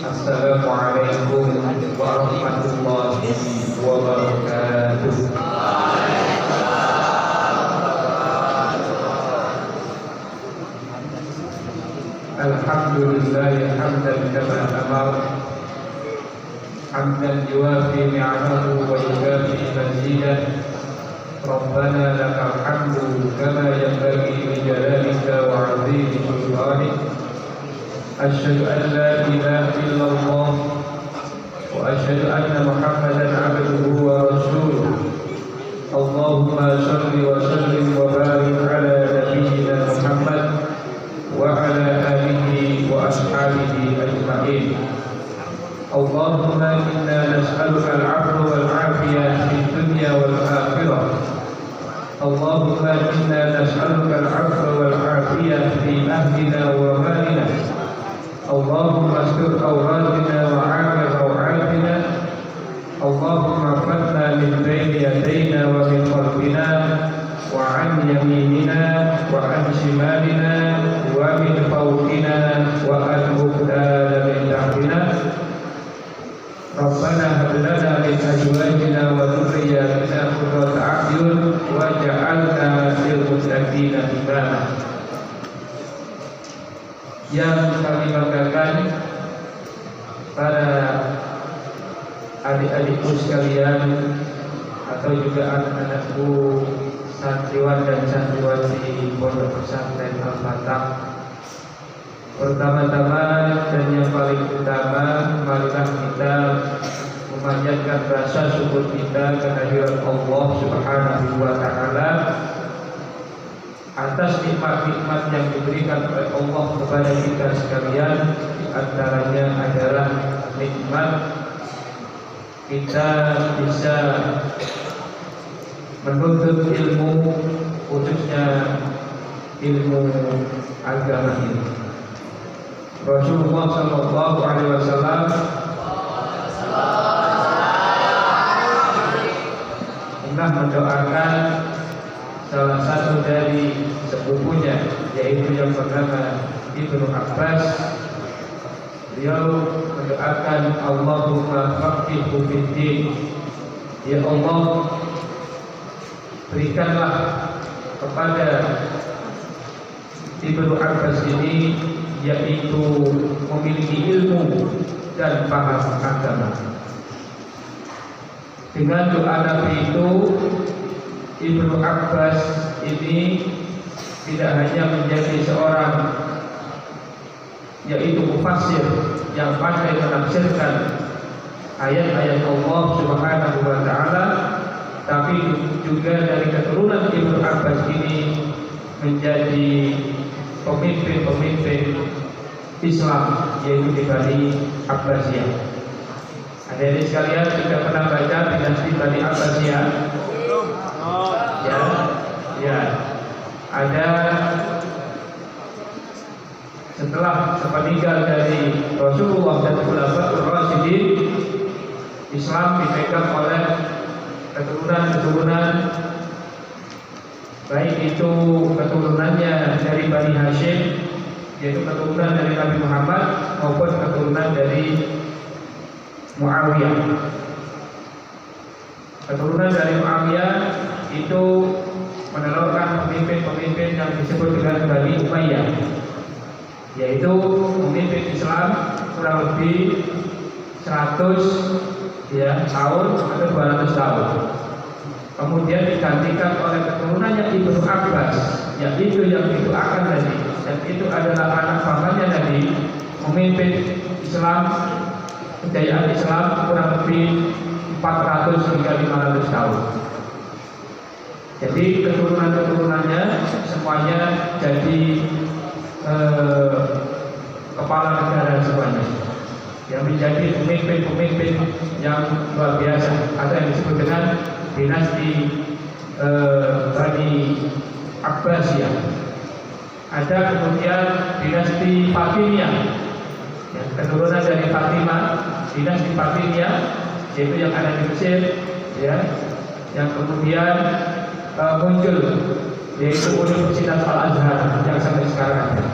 Assalamualaikum warahmatullahi wabarakatuh. Alhamdulillah hamdan kama amar, hamdan yuwafi ni'amahu wa yukafi mazidah. Rabbana lakal hamdu kama yanbaghi li jalalika wa 'azimi sultanik. Asyhadu an la ilaha illallah wa asyhadu anna Muhammadan 'abduhu wa rasuluh. Allahumma shalli wa sallim wa barik ala nabiyyina Muhammad wa ala alihi wa ashabihi ajma'in. Allahumma inna nas'aluka al-'afwa wal 'afiyah fid dunya wal akhirah. Allahumma inna nas'aluka al-'afwa wal 'afiyah fi ahlina wa malina. Allahumma astur awratina wa 'amir rawatina. Allahumma fatna min bayni yadayna wa min khalfina wa 'an yaminina wa 'an shimalina wa min fawqina wa an uqdala min tahtina. Rabbana hab lana min azwajina wa dhurriyyatina qurrata a'yun waj'alna lil muttaqina imama. Yang kami banggakan para adik-adikku sekalian atau juga anak-anakku santriwan dan santriwati Pondok Pesantren Al-Fatah. Pertama-tama dan yang paling utama, marilah kita memanjatkan rasa syukur kita kehadirat Allah Subhanahu wa taala atas nikmat-nikmat yang diberikan oleh Allah kepada kita sekalian. Di antaranya adalah nikmat kita bisa menuntut ilmu, khususnya ilmu agama ini. Rasulullah sallallahu alaihi wasallam pernah mendoakan salah satu dari sepupunya, yaitu yang bernama Ibnu Abbas. Beliau mendoakan, Allahumma faqihhu fid-din. Ya Allah, berikanlah kepada Ibnu Abbas ini, yaitu memiliki ilmu dan paham agama. Dengan doa Nabi itu, Ibnu Abbas ini tidak hanya menjadi seorang yaitu mufassir yang pandai menafsirkan ayat-ayat Allah Subhanahu wa taala, tapi juga dari keturunan Ibnu Abbas ini menjadi pemimpin-pemimpin Islam, yaitu di Bani Abbasiyah. Hadirin sekalian, kita pernah baca dinasti Bani Abbasiyah? Ya. Ada setelah sepeninggal dari Rasulullah dan Khulafaur Rasyidin, Islam dipegang oleh keturunan-keturunan, baik itu keturunannya dari Bani Hashim, yaitu keturunan dari Nabi Muhammad, maupun keturunan dari Muawiyah. Keturunan dari Muawiyah itu menelurkan pemimpin-pemimpin yang disebut dengan Bani Umayyah, yaitu pemimpin Islam kurang lebih 100 tahun atau 200 tahun. Kemudian digantikan oleh keturunannya Ibnu Abbas, yaitu yang didoakan tadi, dan itu adalah anak pamannya tadi, memimpin Islam, kejayaan Islam kurang lebih 400 hingga 500 tahun. Jadi keturunan-keturunannya semuanya jadi kepala negara semuanya, yang menjadi pemimpin-pemimpin yang luar biasa. Ada yang disebut dengan dinasti Bani Abbasiyah. Ada kemudian dinasti Fatimiyah, ya, keturunan dari Fatimah, dinasti Fatimiyah, yaitu yang ada di Mesir, ya, yang kemudian muncul, yaitu Universitas Al-Azhar yang sampai sekarang ada.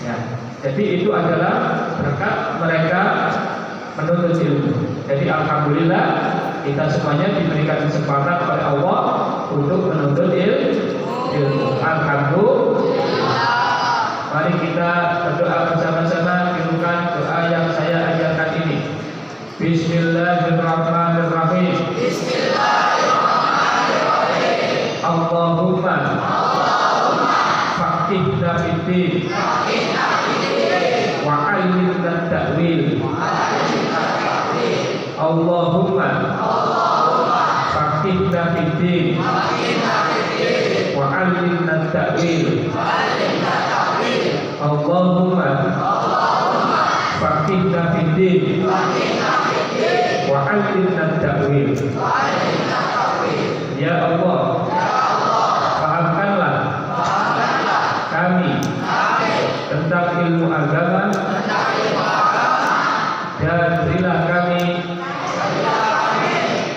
Ya, Jadi itu adalah berkat mereka menuntut ilmu. Jadi alhamdulillah kita semuanya diberikan kesempatan oleh Allah untuk menuntut ilmu. Alhamdulillah. Mari kita berdoa bersama-sama, tirukan doa yang saya ajarkan ini. Bismillahirrahmanirrahim. Bismillahirrahmanirrahim. Allahumma faqihna fid-din wa 'allimna at-ta'wil. Allahumma faqihna fid-din wa 'allimna at-ta'wil. Allahumma faqihna fid-din wa 'allimna at-ta'wil. Ya Allah, fahamkanlah kami tentang ilmu agama dan berilah kami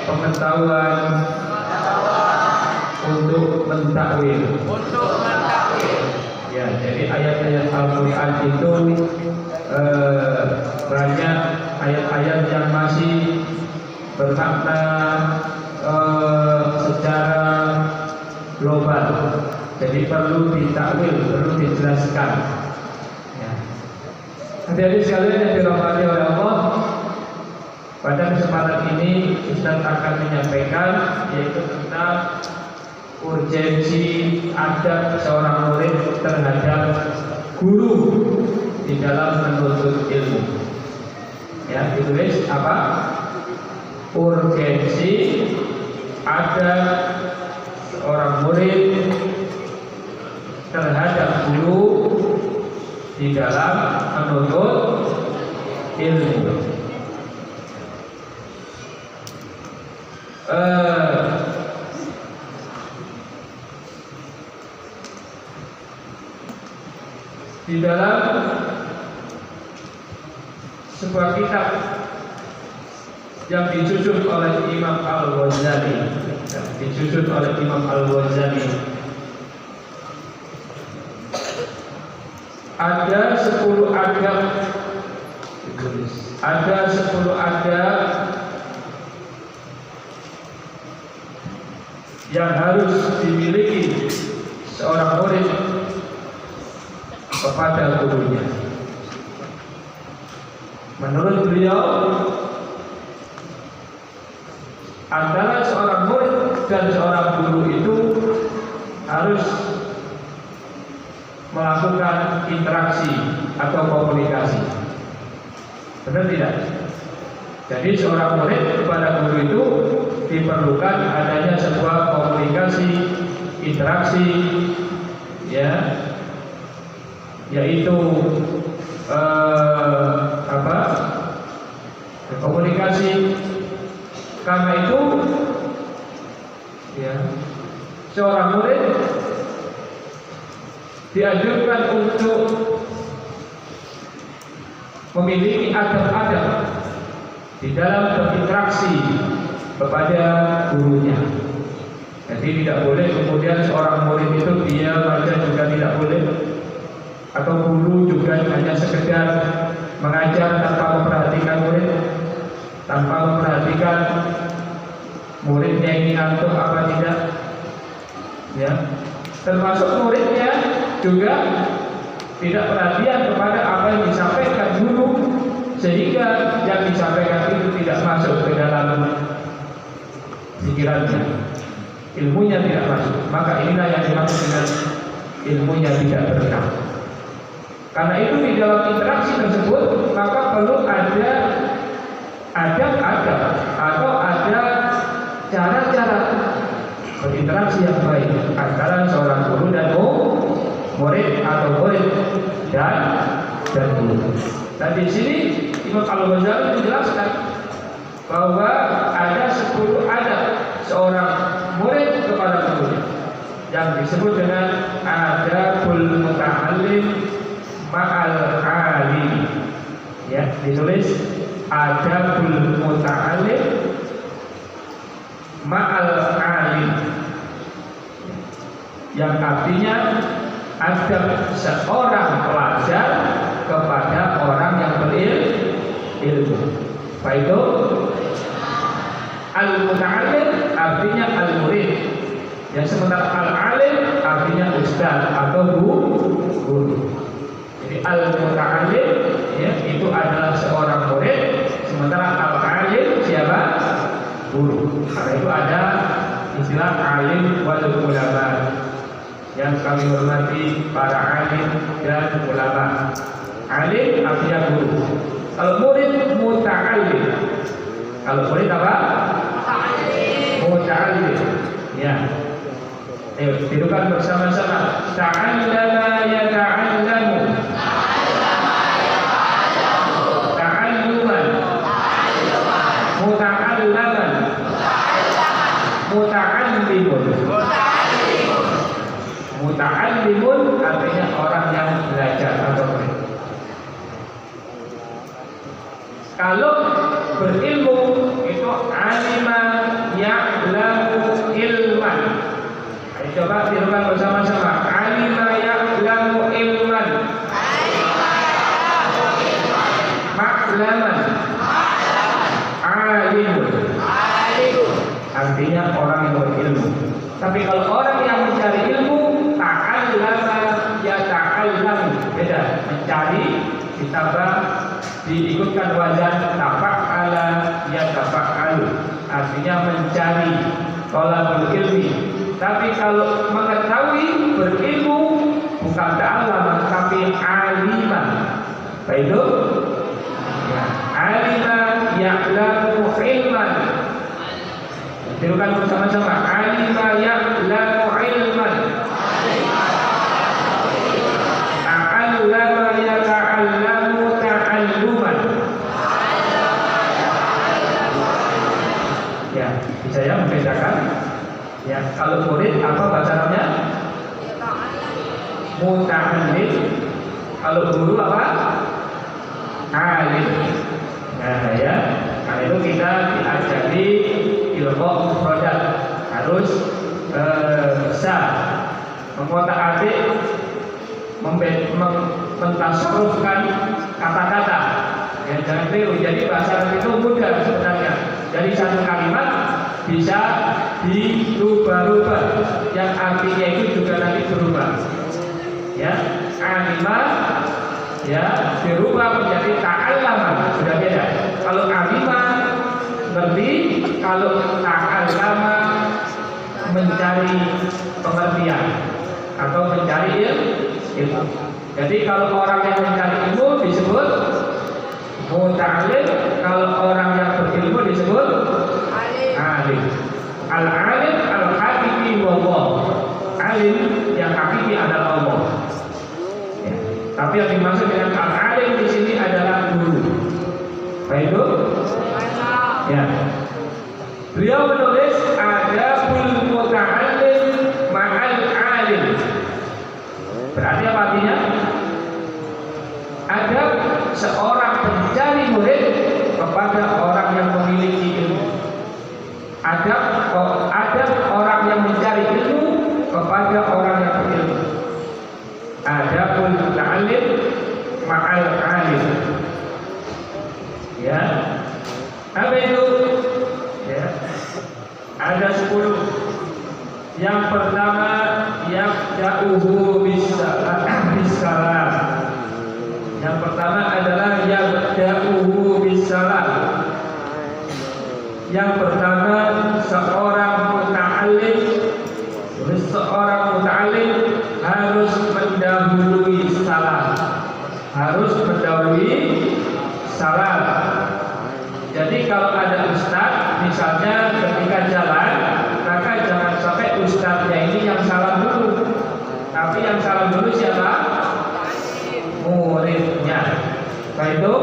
pengetahuan untuk mentakwil. Ya, jadi ayat-ayat Al-Quran itu banyak ayat-ayat yang masih bermakna secara global. Jadi perlu ditakwil, perlu dijelaskan. Ya. Hadirin sekalian yang dirahmati oleh Allah, pada kesempatan ini Ustaz akan menyampaikan yaitu tentang urgensi adab seorang murid terhadap guru di dalam menuntut ilmu. Ya, ditulis apa? Urgensi adab seorang murid terhadap guru di dalam menuntut ilmu. Di dalam sebuah kitab yang disusun oleh Imam Al-Ghazali, ada 10 adab, yang harus dimiliki seorang murid kepada gurunya. Menurut beliau, antara seorang murid dan seorang guru itu harus melakukan interaksi atau komunikasi. Benar tidak? Jadi seorang murid kepada guru itu diperlukan adanya sebuah komunikasi, interaksi, ya, yaitu komunikasi. Karena itu, ya, seorang murid dianjurkan untuk memiliki adab-adab di dalam berinteraksi kepada gurunya. Jadi tidak boleh kemudian seorang murid itu diam saja, juga tidak boleh. Atau guru juga hanya sekedar mengajar tanpa memperhatikan murid, tanpa memperhatikan muridnya ini ngantuk apa tidak. Ya, termasuk muridnya juga tidak perhatian kepada apa yang disampaikan guru, sehingga yang disampaikan itu tidak masuk ke dalam pikirannya, ilmunya tidak masuk. Maka inilah yang dimaksud dengan ilmunya tidak berkah. Karena itu di dalam interaksi tersebut maka perlu ada adab-adab atau ada cara-cara berinteraksi yang baik antara seorang guru dan murid atau murid dan guru. Dan di sini Imam Al-Ghazali menjelaskan bahwa ada 10 adab seorang murid kepada guru yang disebut dengan adabul muta'allim ma'al alim. Ya, ditulis adabul muta'allim ma'al alim, yang artinya adab seorang pelajar kepada orang yang berilmu. Apa itu? Al-muta'allim artinya al-murid. Yang sementara al-alim artinya ustaz atau guru. Jadi al-muta'allim ya, itu adalah seorang murid, sementara al-alim siapa? Guru. Karena itu ada istilah alim wal ulama. Yang kami hormati para alim dan ulama. Alim artinya guru. Kalau murid muta'allim. Kalau murid apa? Muta'allim. Ya. Ayo, tidukan bersama-sama. Ta'allama yata'allamu. Ta'alluman. Muta'allaman. Muta'allimun. Muta'allimun artinya orang yang belajar atau murid. Kalau berilmu itu alima ya'lamu ilman. Ayo coba tirukan bersama-sama. Alima ya'lamu ilman. Ma'laman. Alimun. Artinya orang yang berilmu. Tapi kalau orang yang mencari ilmu, ta'allama yata'allamu. Beda. Mencari ditambah diikutkan wazan tafa'ala yatafa'alu, artinya mencari thalabul ilmi. Tapi kalau mengetahui berilmu bukan ta'allama tapi alima. Baik, ya, alima ya'lamu ilman. Tirukan bersama-sama. Alima ya'lamu ilman. Ta'allama yata'allamu ta'alluman. Ya, saya membedakan. Ya, kalau murid apa bahasa Arabnya? Muta'allim. Kalau guru apa? Alim. Nah, ya. Karena itu kita diajari ilmu produk harus bisa mengotak-atik, mentasarufkan kata-kata. Ya, jangan keliru. Jadi bahasa Arab itu mudah sebenarnya. Dari satu kalimat bisa dirubah-rubah, yang artinya itu juga nanti berubah. Ya, alima ya dirubah menjadi ta'allama, sudah beda. Kalau alima ngerti, kalau ta'allama mencari pengertian atau mencari ilmu. Jadi kalau orang yang mencari ilmu disebut muta'allim, kalau orang yang berilmu disebut alim. Al-alim al-hakiki wallah. Alim yang hakiki adalah Allah. Ya. Tapi yang dimaksud dengan al-alim di sini adalah guru. Baik itu? Ya. Beliau menulis adabul muta'allim ma'al alim. Berarti apa artinya? Adab seorang pencari murid kepada orang yang memiliki ilmu. Adab orang yang mencari ilmu kepada orang yang berilmu. Adabul muta'allim ma'al alim. Ya. Apa itu? Ya. Ada 10. Yang pertama yabda'uhu bisalam. Yang pertama adalah yabda'uhu bisalam. Yang pertama seorang muta'allim harus mendahului salam. Harus mendahului salam. Jadi kalau ada ustaz misalnya ketika jalan, maka jangan sampai ustaznya ini yang salam dulu. Tapi yang salam dulu siapa? Muridnya. Baik itu?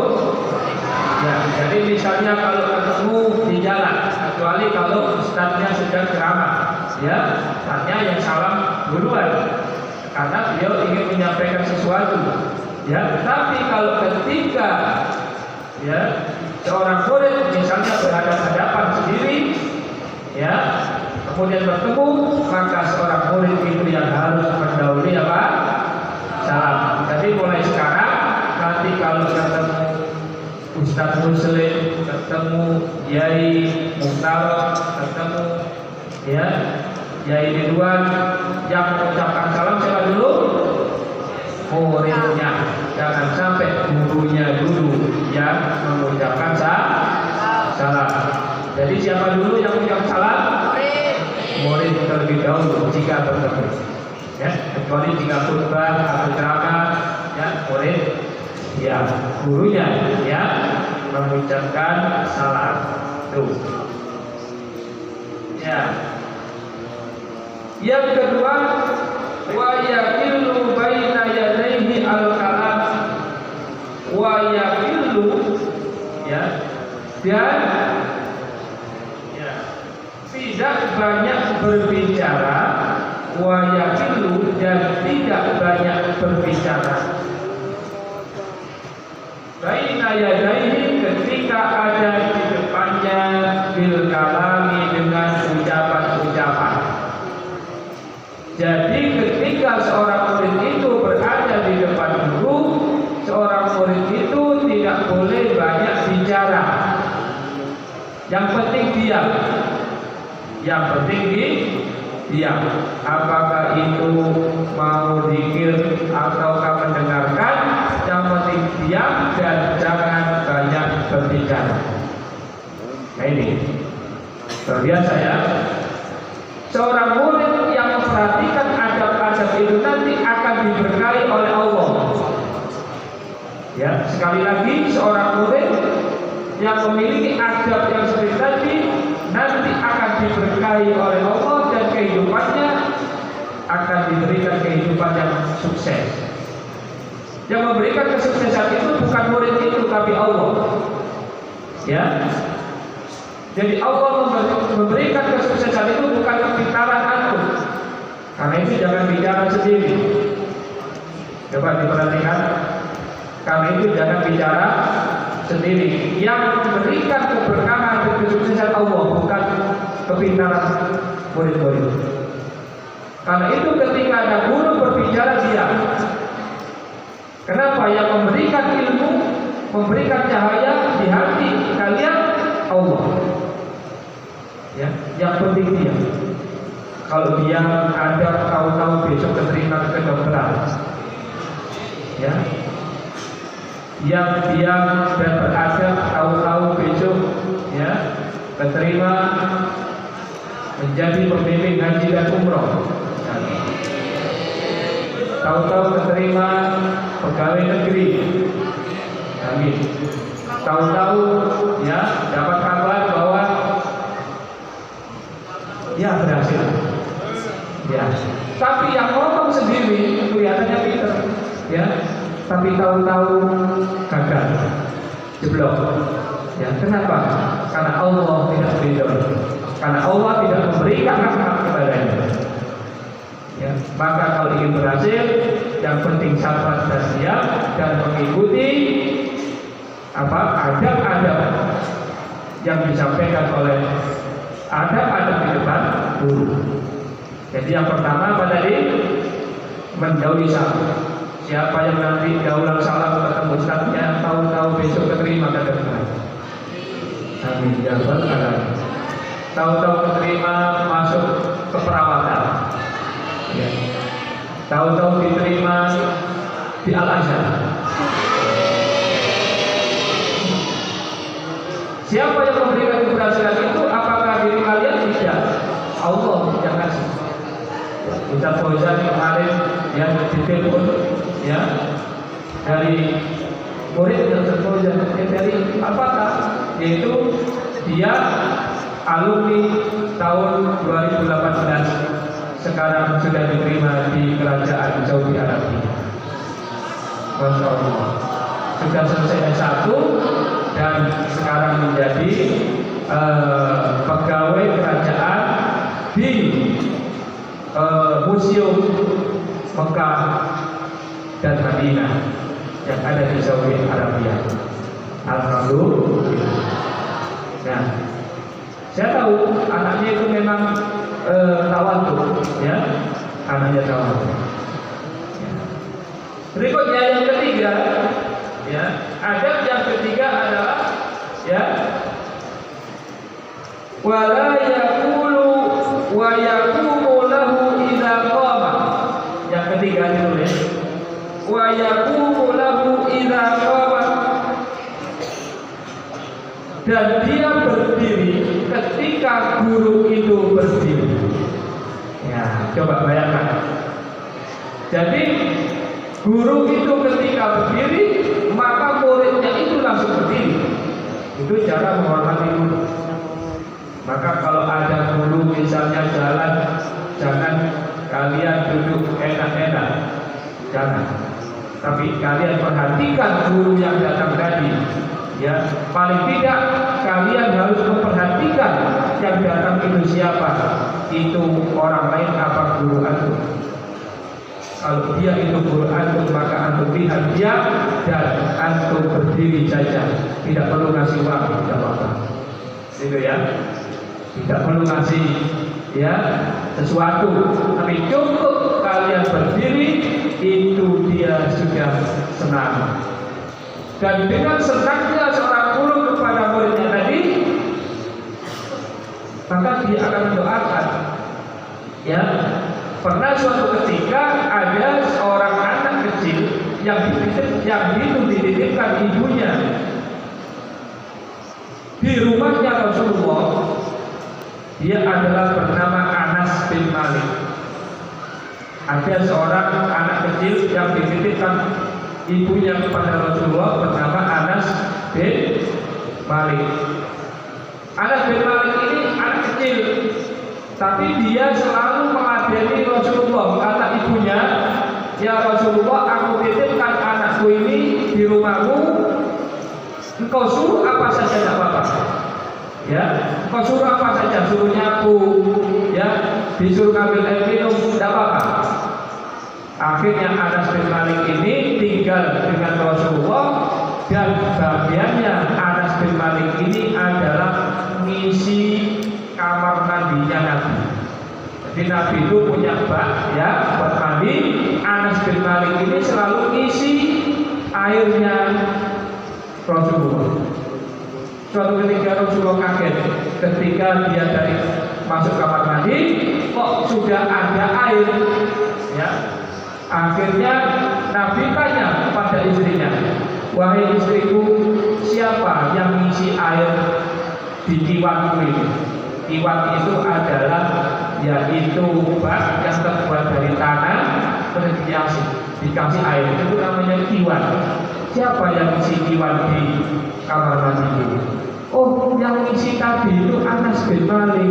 Ya, jadi misalnya kalau ketemu di jalan, kecuali kalau ustaznya sedang ceramah, ya, ustaznya yang salam duluan, karena beliau ingin menyampaikan sesuatu. Ya, tapi kalau ketika ya seorang murid misalnya berhadapan sendiri, ya, kemudian bertemu, maka seorang murid itu yang harus mendahului apa? Salam. Jadi mulai sekarang nanti nanti kalau ketemu Ustadz Muslim, ketemu Yai Mukhtar, ketemu ya Yai Ridwan, yang mengucapkan salam siapa dulu? Muridnya. Jangan sampai gurunya dulu yang mengucapkan salam. Jadi siapa dulu yang mengucapkan salam? Murid terlebih dahulu jika bertemu. Ya, kecuali jika khutbah atau ceramah, ya murid, ya gurunya ya mengucapkan salam. Tuh. Ya. Yang kedua, wa yaqilu baina yadayhi al-kalam. Wa yaqilu ya, dan ya, tidak banyak berbicara. Wa yaqilu, dan tidak banyak berbicara. Baina yadayhi, ketika ada di depannya, bil kalami, dengan ucapan-ucapan. Jadi ketika seorang murid itu berada di depan guru, seorang murid itu tidak boleh banyak bicara. Yang penting diam. Yang penting diam. Apakah itu mau zikir ataukah mendengarkan, yang penting diam dan jangan banyak berbicara. Nah ini terbiasa ya. Seorang murid yang memperhatikan adab-adab itu nanti akan diberkahi oleh Allah. Ya, sekali lagi seorang murid yang memiliki adab yang seperti tadi nanti akan diberkahi oleh Allah dan kehidupannya akan diberikan kehidupan yang sukses. Yang memberikan kesuksesan itu bukan murid itu tapi Allah. Ya. Jadi Allah memberikan kesuksesan itu bukan kepintaran antum. Karena itu jangan bicara sendiri. Coba diperhatikan. Karena itu jangan bicara sendiri. Yang memberikan keberkahan dan kesuksesan Allah, bukan kepintaran murid-murid. Karena itu ketika ada guru berbicara diam. Kenapa? Yang memberikan ilmu, memberikan cahaya di hati kalian Allah. Ya, yang penting diam. Kalau dia ada tahu-tahu besok keterima ke kedokteran, ya, yang diam dan beradab tahu-tahu besok, ya, keterima menjadi pembimbing haji dan umroh. Tahu-tahu keterima pegawai negeri. Amin. Tahu-tahu ya dapat kabar bahwa ya berhasil. Ya. Tapi yang ngomong sendiri kelihatannya pintar, ya. Tapi tahu-tahu gagal, jeblok. Ya, kenapa? Karena Allah tidak ridho. Karena Allah tidak memberikan rahmat kepadanya. Ya, maka kalau ingin berhasil, yang penting sabar dan siap dan mengikuti adab-adab yang disampaikan oleh adab-adab di depan guru. Jadi yang pertama apa tadi? Menjauhi salam. Siapa yang nanti daulang salam ketemu ustadznya, tahu-tahu besok keterima ke depan. Amin ya rabbal alamin. Tahu-tahu keterima masuk ke perawatan. Ya. Tahu-tahu diterima di Al-Azhar. Siapa yang memberikan keberhasilan itu? Apakah diri kalian? Tidak. Allah yang kasih. Ustaz Fauzan kemarin yang ditelepon ya dari murid Ustaz Fauzan dari apakah? Yaitu dia alumni tahun 2018, sekarang sudah diterima di kerajaan Saudi Arabia. Masya Allah. Sudah selesai S1 dan sekarang menjadi pegawai kerajaan di Museum Mekah dan Madinah yang ada di Saudi Arabia. Alhamdulillah. Nah, saya tahu anaknya itu memang tawadhu, ya, anaknya tawadhu. Ya. Berikutnya yang ketiga, Ya, adab yang ketiga adalah ya wala yaqulu wa yaqumu lahu idza qama. Yang ketiga ditulis wa yaqumu lahu idza qama, dan dia berdiri ketika guru itu berdiri. Ya, coba bayangkan. Jadi guru itu ketika berdiri, maka muridnya itu langsung berdiri. Itu cara menghormati guru. Maka kalau ada guru misalnya jalan, jangan kalian duduk enak-enak, jangan. Tapi kalian perhatikan guru yang datang tadi. Ya, paling tidak kalian harus memperhatikan yang datang itu siapa. Itu orang lain apa guru antum. Kalau dia itu guru antum, maka antum lihat dia dan antum berdiri saja, tidak perlu ngasih uang, tidak apa-apa. Itu ya, tidak perlu ngasih ya sesuatu, tapi cukup kalian berdiri, itu dia sudah senang. Dan dengan senangnya seorang guru kepada muridnya tadi, maka dia akan mendoakan. Ya, pernah suatu ketika ada seorang anak kecil yang dititipkan ibunya di rumahnya Rasulullah. Dia adalah bernama Anas bin Malik. Ada seorang anak kecil yang dititipkan ibunya kepada Rasulullah bernama Anas bin Malik. Anas bin Malik ini anak kecil, tapi dia selalu meladeni Rasulullah. Kata ibunya, ya Rasulullah, aku titipkan anakku ini di rumahmu. Engkau suruh apa saja tidak apa-apa. Ya, engkau suruh apa saja, suruh nyapu, ya, disuruh ngambil air minum, tidak apa-apa. Akhirnya Anas bin Malik ini tinggal dengan Rasulullah, dan bagiannya Anas bin Malik ini adalah ngisi kamar mandinya Nabi. Jadi Nabi itu punya bak ya buat mandi. Anas bin Malik ini selalu ngisi airnya Rasulullah. Suatu ketika Rasulullah kaget ketika dia dari masuk kamar mandi, kok sudah ada air ya. Akhirnya Nabi tanya pada istrinya, wahai istriku, siapa yang mengisi air di tiwanku ini? Tiwan itu adalah yaitu bak yang terbuat dari tanah kemudian dikasih air, itu namanya tiwan. Siapa yang mengisi tiwan di kamar mandi ini? Oh, yang mengisi tadi itu Anas bin Malik.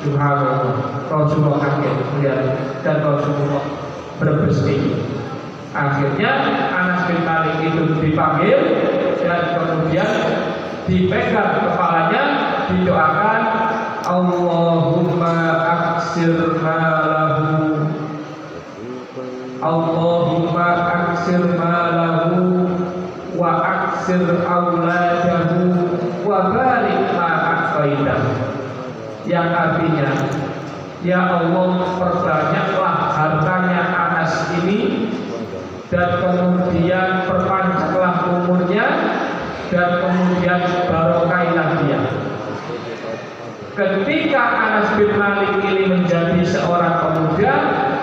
Subhanallah, Rasulullah kaget melihat dan Rasulullah berbestik. Akhirnya Anas bin Malik itu dipanggil dan kemudian dipegang kepalanya, didoakan, Allahumma aksir malahu, Allahumma aksir malahu wa aksir auladahu wa barik ma a'taidah. Yang artinya, ya Allah, perbanyaklah hartanya Anas ini, dan kemudian perpanjanglah umurnya, dan kemudian barokailah dia. Ketika Anas bin Malik ini menjadi seorang pemuda,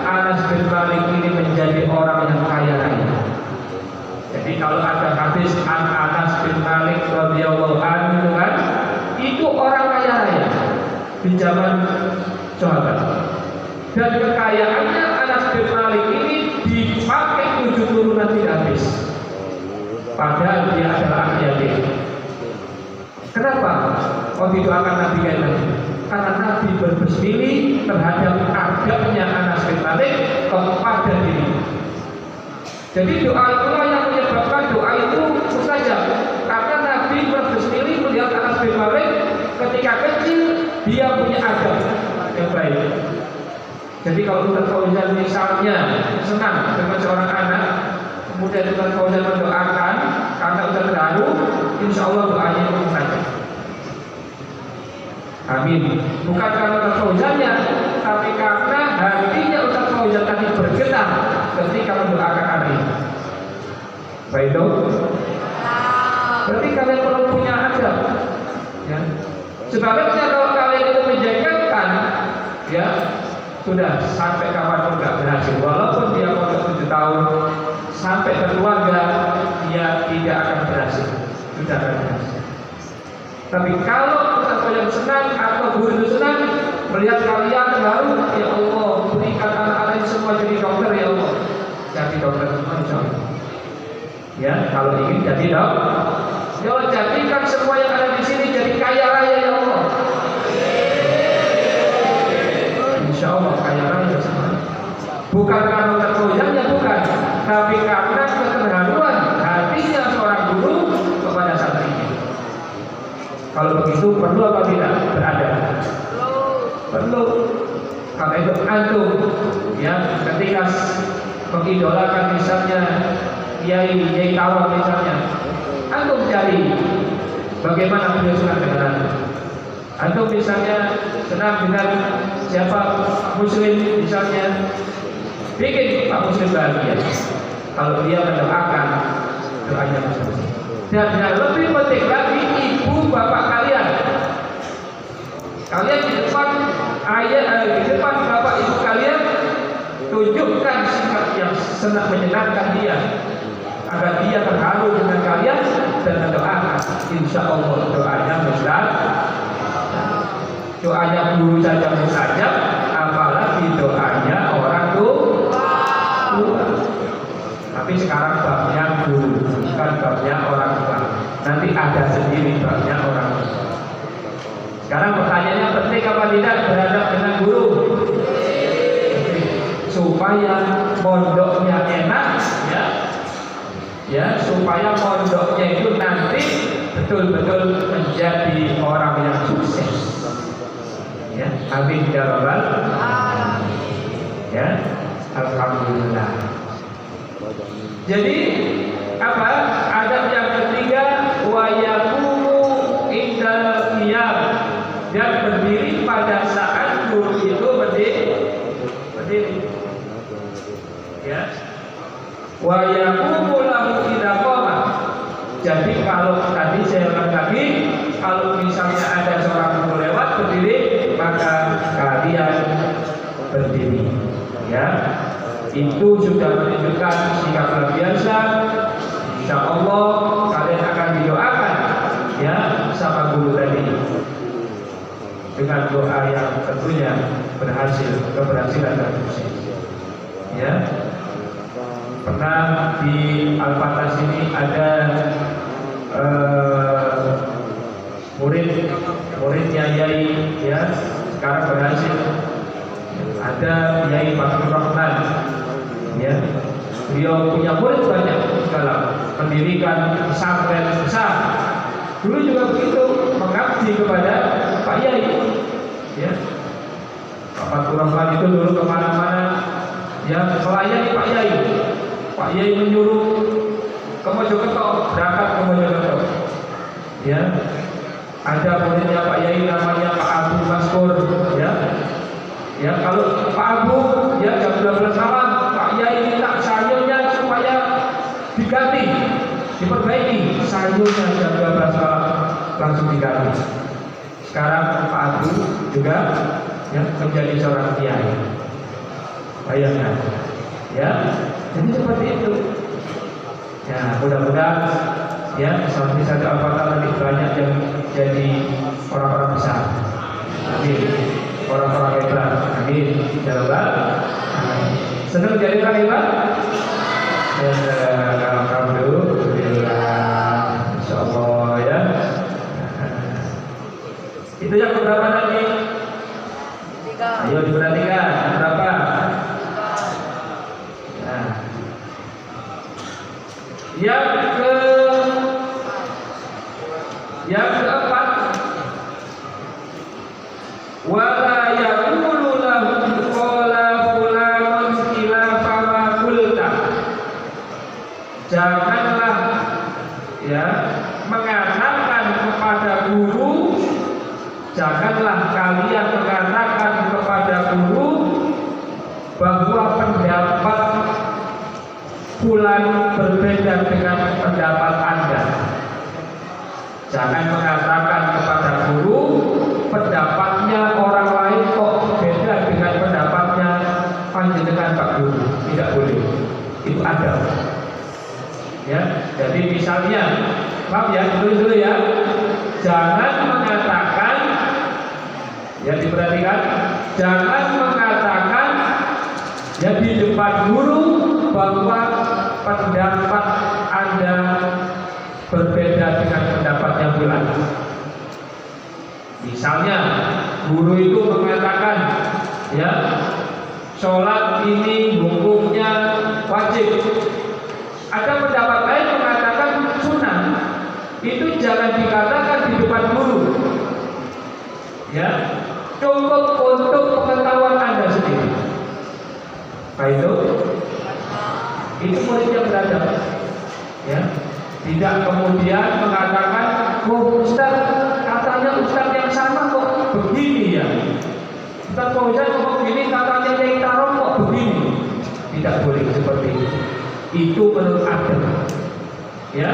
Anas bin Malik ini menjadi orang yang kaya raya. Jadi kalau ada hadis Anas bin Malik radhiyallahu anhu kan, itu orang kaya raya di zaman sahabat. Dan kekayaannya Anas bin Malik ini dipakai 7 turunan tidak habis. Padahal dia adalah anak yatim. Kenapa? Oh, didoakan Nabi kayak tadi. Karena Nabi berbesmili terhadap adabnya Anas bin Malik kepada diri. Jadi doa itulah yang menyebabkan doa itu mustajab. Karena Nabi berbesmili melihat Anas bin Malik ketika kecil, dia punya adab yang baik. Jadi kalau Ustaz Fauzan misalnya senang dengan seorang anak, kemudian Ustaz Fauzan mendoakan karena Ustaz baru, insya Allah doanya mustajab. Amin. Bukan karena Ustaz Fauzannya, tapi karena hatinya Ustaz Fauzan tadi bergetar ketika mendoakan anak ini. Baik dong? Berarti kalian perlu punya adab. Ya. Sebaliknya kalau kalian itu menjengkelkan, ya sudah sampai kapanpun nggak berhasil. Walaupun dia pondok 7 tahun, sampai berkeluarga dia tidak akan berhasil. Sudah akan berhasil. Tapi kalau kalian senang atau guru itu senang melihat kalian baru, ya Allah berikan anak-anak semua jadi dokter ya Allah. Jadi dokter semua insya Allah. Ya kalau ingin jadi dokter, ya Allah jadikan semua yang ada di sini jadi kaya raya ya Allah. Insya Allah kaya raya semuanya. Bukan karena tergoyangnya bukan, tapi karena keterharuan hatinya seorang guru kepada santrinya. Kalau begitu perlu apa tidak berada? Perlu. Karena itu antum ya ketika mengidolakan misalnya Kiai Tawar misalnya, antum cari bagaimana beliau senang dengan antum. Antum misalnya senang dengan siapa Muslim misalnya, bikin Pak Muslim bahagia. Kalau dia mendoakan doanya Muslim. Dan yang lebih penting lagi ibu bapak kalian. Kalian di depan ayah, di depan bapak ibu kalian tunjukkan sikap yang senang menyenangkan dia, agar dia terharu dengan kalian dan mendoakan. Insya Allah doanya mustajab. Doanya guru saja mustajab, apalagi doanya orang tua. Tapi sekarang babnya guru, bukan babnya orang tua. Nanti ada sendiri babnya orang tua. Sekarang pertanyaannya penting apa tidak berhadap dengan guru? Supaya pondoknya enak, ya, supaya pondoknya itu nanti betul-betul menjadi orang yang sukses. Ya, amin ya rabbal alamin. Ya, alhamdulillah. Jadi apa? Adab yang ketiga wa yaqumu indal qiyam, dan berdiri pada saat guru itu berdiri. Ya. Wa yaqumu lahu idza qama. Jadi kalau tadi saya lengkapi, kalau misalnya ada seorang guru lewat berdiri, maka kalian berdiri. Ya. Itu sudah menunjukkan sikap luar biasa. Insya Allah kalian akan didoakan ya sama guru tadi dengan doa yang tentunya berhasil, keberhasilan dan sukses. Ya, pernah di Al-Fatah sini ada muridnya Yai ya sekarang berhasil. Ada Yai Fathur Rahman. Ya, beliau punya murid banyak dalam mendirikan pesantren besar. Dulu juga begitu mengabdi kepada Pak Yai. Ya, Pak Fathur Rahman itu dulu kemana-mana ya melayani Pak Yai. Pak Yai menyuruh ke Mojokerto, berangkat ke Mojokerto. Ya, ada muridnya Pak Yai namanya Pak Abu Maskur. Ya, kalau Pak Abu ya jam 12 malam Pak Yai minta sayurnya supaya diganti, diperbaiki. Sayurnya jam 12 malam langsung diganti. Sekarang Pak Abu juga ya menjadi seorang kiai. Bayangkan, ya. Jadi seperti itu. Ya, mudah-mudahan ya seperti satu Al-Fatah nanti banyak yang jadi orang-orang besar. Amin. Orang-orang hebat. Amin. Ya Rabbal. Senang jadi orang hebat? Alhamdulillah. Insyaallah ya. Itu yang berapa tadi? 3. Ayo diperhatikan. Berapa? Nah. Yang keempat, wala yaqulu lahu qala fulanun khilafa ma qulta. Janganlah ya mengatakan kepada guru, janganlah kalian mengatakan kepada guru bahwa pendapat fulan berbeda dengan pendapat Anda. Jangan mengatakan kepada guru pendapatnya orang lain kok beda dengan pendapatnya panjenengan Pak Guru. Tidak boleh. Itu ada. Ya, jadi misalnya, maaf ya, dulu ya. Jangan mengatakan, ya diperhatikan, jangan mengatakan ya di depan guru bahwa pendapat Anda berbeda dengan pendapatnya bulan. Misalnya guru itu mengatakan, ya, sholat ini hukumnya wajib. Ada pendapat lain mengatakan sunnah. Itu jangan dikatakan di depan guru. Ya, cukup untuk pengetahuan Anda sendiri. Baik itu muridnya beradab. Ya, tidak kemudian mengatakan, oh Ustaz, katanya Ustaz yang sama kok begini ya. Ustaz Fauzan kok begini, katanya yang taruh kok begini. Tidak boleh seperti itu. Itu menurut adab. Ya,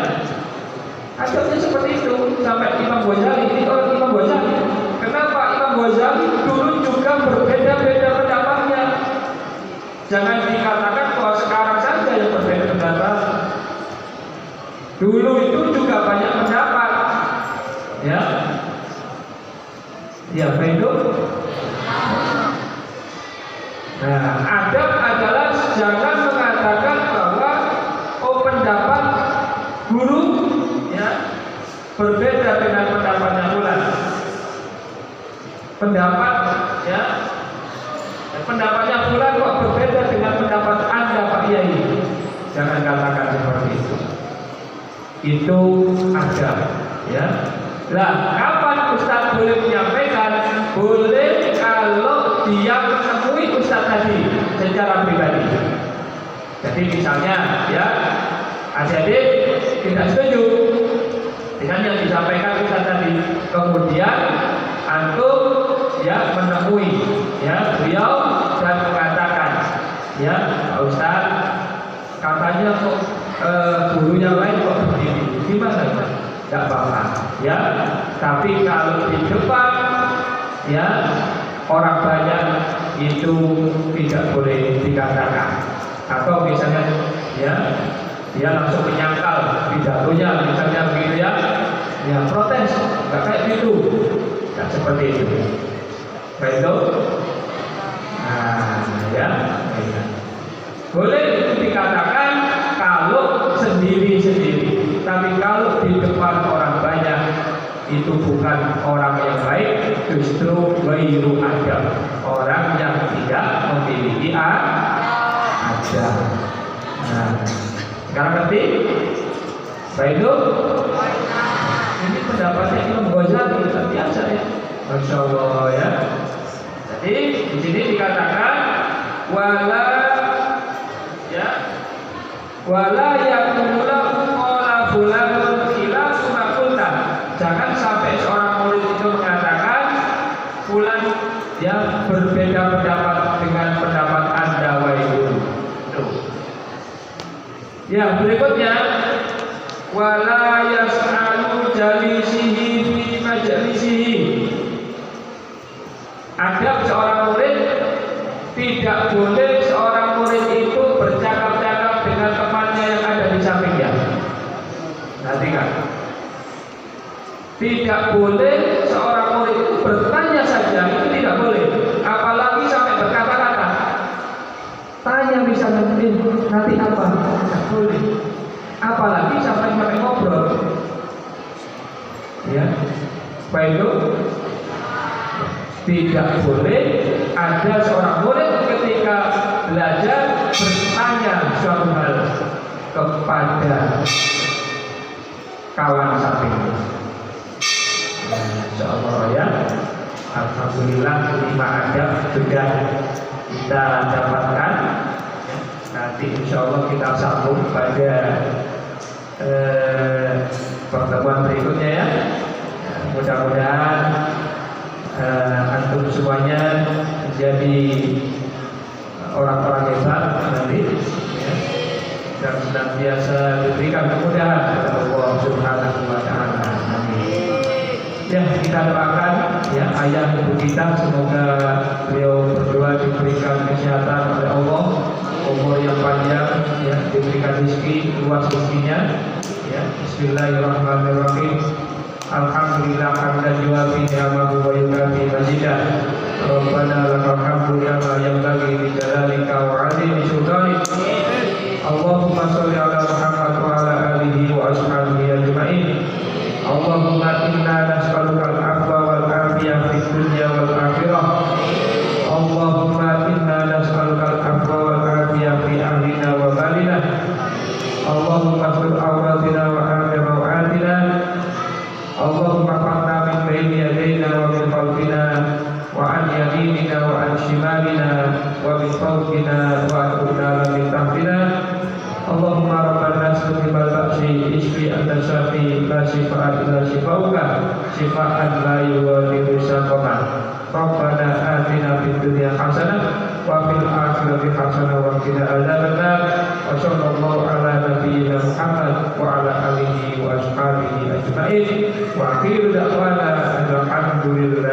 adabnya seperti itu. Sampai Imam Ghazali, ini orang Imam Ghazali. Kenapa Imam Ghazali dulu juga berbeda-beda pendapatnya? Jangan dikatakan bahwa sekarang saja yang berbeda pendapat. Dulu itu juga banyak pendapat. Ya, ya begitu. Nah, adab adalah jangan mengatakan bahwa pendapat guru ya berbeda dengan pendapatnya bulan. Pendapat ya, pendapatnya bulan kok berbeda dengan pendapat Anda Pak Yai. Jangan katakan seperti itu. Itu ada ya. Nah, kapan Ustaz boleh menyampaikan? Boleh kalau dia menemui Ustaz tadi secara pribadi. Jadi misalnya ya, adik-adik tidak setuju dengan yang disampaikan Ustaz tadi, kemudian antum ya menemui ya beliau dan mengatakan, ya Pak Ustaz, katanya kok guru yang lain kok begini, gimana? Tidak apa-apa ya, tapi kalau di depan ya orang banyak itu tidak boleh dikatakan. Atau misalnya ya dia langsung menyangkal pidatonya misalnya begitu ya, ya protes, nggak kayak gitu, nggak seperti itu. Baik itu, nah ya, boleh itu dikatakan kalau sendiri-sendiri, tapi kalau di depan orang banyak itu bukan orang yang baik, justru ghairu adab, orang yang tidak memiliki adab. Nah, sekarang ngerti? Baik itu, ini pendapatnya Imam Ghazali, luar biasa ya, Masya Allah ya. Jadi di sini dikatakan wala ya, wala yaqulahu qala fulanun khilafu ma qulta. Jangan sampai seorang murid itu mengatakan fulan yang berbeda pendapat dengan pendapat Anda wahai guru. Ya, berikutnya wala yas'alu jalisihi fi majlisihi. Adab seorang murid, tidak boleh seorang murid itu bercakap-cakap dengan temannya yang ada di sampingnya. Perhatikan. Tidak boleh seorang murid itu bertanya saja, itu tidak boleh. Apalagi sampai berkata-kata. Tanya misalnya, nanti apa? Tidak boleh. Apalagi sampai ngobrol. Ya, baik itu. Tidak boleh ada seorang murid ketika belajar bertanya suatu hal kepada kawan sampingnya. Insyaallah ya, alhamdulillah 5 adab sudah kita dapatkan. Nanti insyaallah kita sambung pada pertemuan berikutnya ya. Mudah-mudahan antum semuanya menjadi orang-orang hebat nanti ya. dan senantiasa diberikan kemudahan oleh Allah Subhanahu wa taala. Amin. Ya, kita doakan ya ayah ibu kita, semoga beliau berdua diberikan kesehatan oleh Allah, umur yang panjang, ya, diberikan rezeki luas rezekinya. Ya, Bismillahirrahmanirrahim. Alhamdulillah hamdan yuwafi ni'amahu wa yukafi mazidah. Rabbana lakal hamdu ya ma yanbaghi li jalalika wa 'azimi sultanik. Allahumma shalli ala Muhammad wa ala alihi wa ashabihi ajma'in. Allahumma inna nas'aluka al-'afwa wal 'afiyah fid dunya wal akhirah. Allahumma inna nas'aluka al-'afwa wal 'afiyah fi ahlina wa malina. Allahumma fir awratina wa amir rawatina. Allahumma fa'na min bayni yadayna wa min khalfina wa an yaminina wa an shimalina wa min fawqina wa an qudala min tahtina. Allahumma rabbana sukibal ba'si isfi anta syafi la shifa'at illa shifa'uka shifa'an la yughadiru saqama. Rabbana atina fid dunya hasanah wa fil akhirati hasanah wa qina adzabannar. Wa sallallahu ala nabiyyina Muhammad wa ala alihi wa ashabihi ajma'in. Wa akhiru da'wana alhamdulillah.